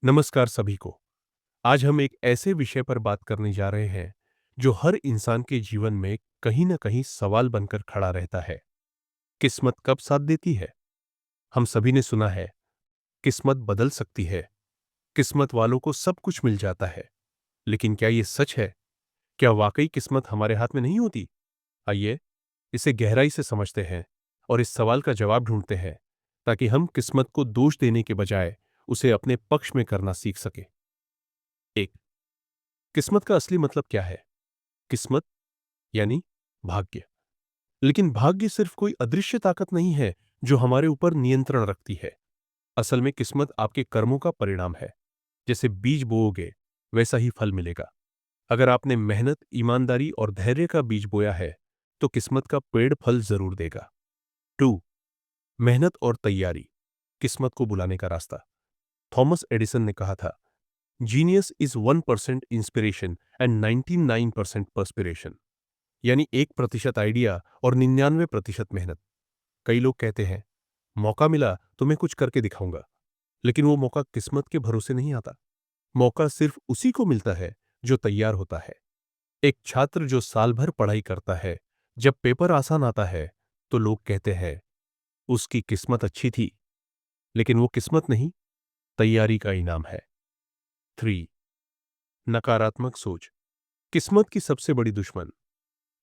नमस्कार सभी को। आज हम एक ऐसे विषय पर बात करने जा रहे हैं जो हर इंसान के जीवन में कहीं ना कहीं सवाल बनकर खड़ा रहता है। किस्मत कब साथ देती है? हम सभी ने सुना है, किस्मत बदल सकती है, किस्मत वालों को सब कुछ मिल जाता है। लेकिन क्या ये सच है? क्या वाकई किस्मत हमारे हाथ में नहीं होती? आइए इसे गहराई से समझते हैं और इस सवाल का जवाब ढूंढते हैं, ताकि हम किस्मत को दोष देने के बजाय उसे अपने पक्ष में करना सीख सके। एक, किस्मत का असली मतलब क्या है? किस्मत यानी भाग्य। लेकिन भाग्य सिर्फ कोई अदृश्य ताकत नहीं है जो हमारे ऊपर नियंत्रण रखती है। असल में किस्मत आपके कर्मों का परिणाम है। जैसे बीज बोओगे वैसा ही फल मिलेगा। अगर आपने मेहनत, ईमानदारी और धैर्य का बीज बोया है तो किस्मत का पेड़ फल जरूर देगा। 2, मेहनत और तैयारी, किस्मत को बुलाने का रास्ता। थॉमस एडिसन ने कहा था, genius is 1% inspiration and 99% perspiration. यानी 1% आइडिया और 99% मेहनत। कई लोग कहते हैं, मौका मिला तो मैं कुछ करके दिखाऊंगा। लेकिन वो मौका किस्मत के भरोसे नहीं आता। मौका सिर्फ उसी को मिलता है जो तैयार होता है। एक छात्र जो साल भर पढ़ाई करता है, जब पेपर आसान आता है तो लोग कहते हैं उसकी किस्मत अच्छी थी। लेकिन वो किस्मत नहीं, तैयारी का इनाम है। 3, नकारात्मक सोच, किस्मत की सबसे बड़ी दुश्मन।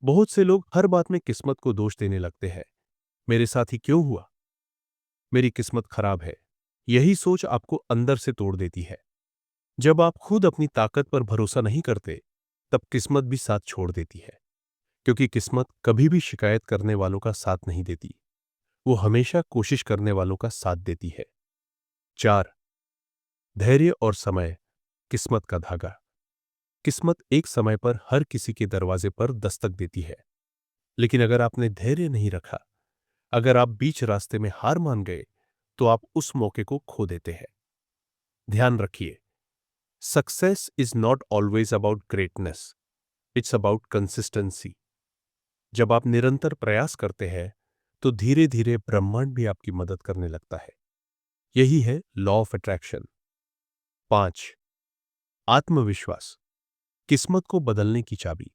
बहुत से लोग हर बात में किस्मत को दोष देने लगते हैं। मेरे साथ ही क्यों हुआ? मेरी किस्मत खराब है। यही सोच आपको अंदर से तोड़ देती है। जब आप खुद अपनी ताकत पर भरोसा नहीं करते, तब किस्मत भी साथ छोड़ देती है। क्योंकि किस्मत कभी भी शिकायत करने वालों का साथ नहीं देती। वो हमेशा कोशिश करने वालों का साथ देती है। 4, धैर्य और समय, किस्मत का धागा। किस्मत एक समय पर हर किसी के दरवाजे पर दस्तक देती है। लेकिन अगर आपने धैर्य नहीं रखा, अगर आप बीच रास्ते में हार मान गए, तो आप उस मौके को खो देते हैं। ध्यान रखिए, success is not always about greatness, it's about consistency. जब आप निरंतर प्रयास करते हैं तो धीरे धीरे ब्रह्मांड भी आपकी मदद करने लगता है। यही है लॉ ऑफ अट्रैक्शन। 5, आत्मविश्वास, किस्मत को बदलने की चाबी।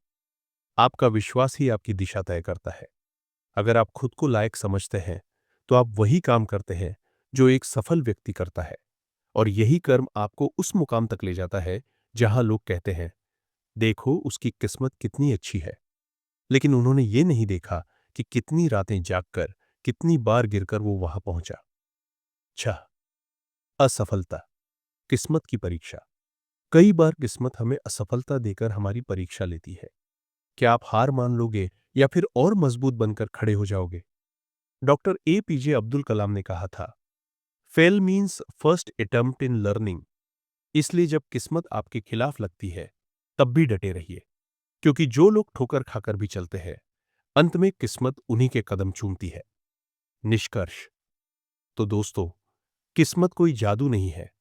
आपका विश्वास ही आपकी दिशा तय करता है। अगर आप खुद को लायक समझते हैं तो आप वही काम करते हैं जो एक सफल व्यक्ति करता है। और यही कर्म आपको उस मुकाम तक ले जाता है जहां लोग कहते हैं, देखो उसकी किस्मत कितनी अच्छी है। लेकिन उन्होंने ये नहीं देखा कि कितनी रातें जागकर, कितनी बार गिरकर वो वहां पहुंचा। 6, असफलता, किस्मत की परीक्षा। कई बार किस्मत हमें असफलता देकर हमारी परीक्षा लेती है। क्या आप हार मान लोगे या फिर और मजबूत बनकर खड़े हो जाओगे? डॉक्टर APJ अब्दुल कलाम ने कहा था, fail means first attempt in learning. इसलिए जब किस्मत आपके खिलाफ लगती है, तब भी डटे रहिए। क्योंकि जो लोग ठोकर खाकर भी चलते हैं, अंत में किस्मत उन्हीं के कदम चूमती है। निष्कर्ष, तो दोस्तों, किस्मत कोई जादू नहीं है।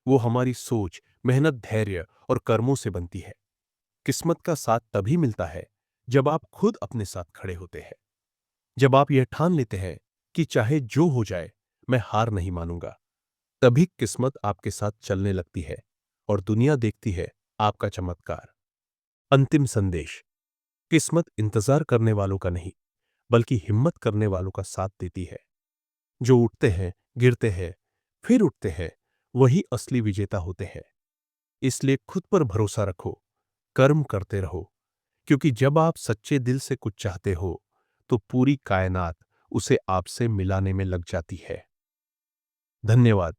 वो हमारी सोच, मेहनत, धैर्य और कर्मों से बनती है। किस्मत का साथ तभी मिलता है जब आप खुद अपने साथ खड़े होते हैं। जब आप यह ठान लेते हैं कि चाहे जो हो जाए, मैं हार नहीं मानूंगा, तभी किस्मत आपके साथ चलने लगती है और दुनिया देखती है आपका चमत्कार। अंतिम संदेश, किस्मत इंतजार करने वालों का नहीं, बल्कि हिम्मत करने वालों का साथ देती है। जो उठते हैं, गिरते हैं, फिर उठते हैं, वही असली विजेता होते हैं। इसलिए खुद पर भरोसा रखो, कर्म करते रहो। क्योंकि जब आप सच्चे दिल से कुछ चाहते हो, तो पूरी कायनात उसे आपसे मिलाने में लग जाती है। धन्यवाद।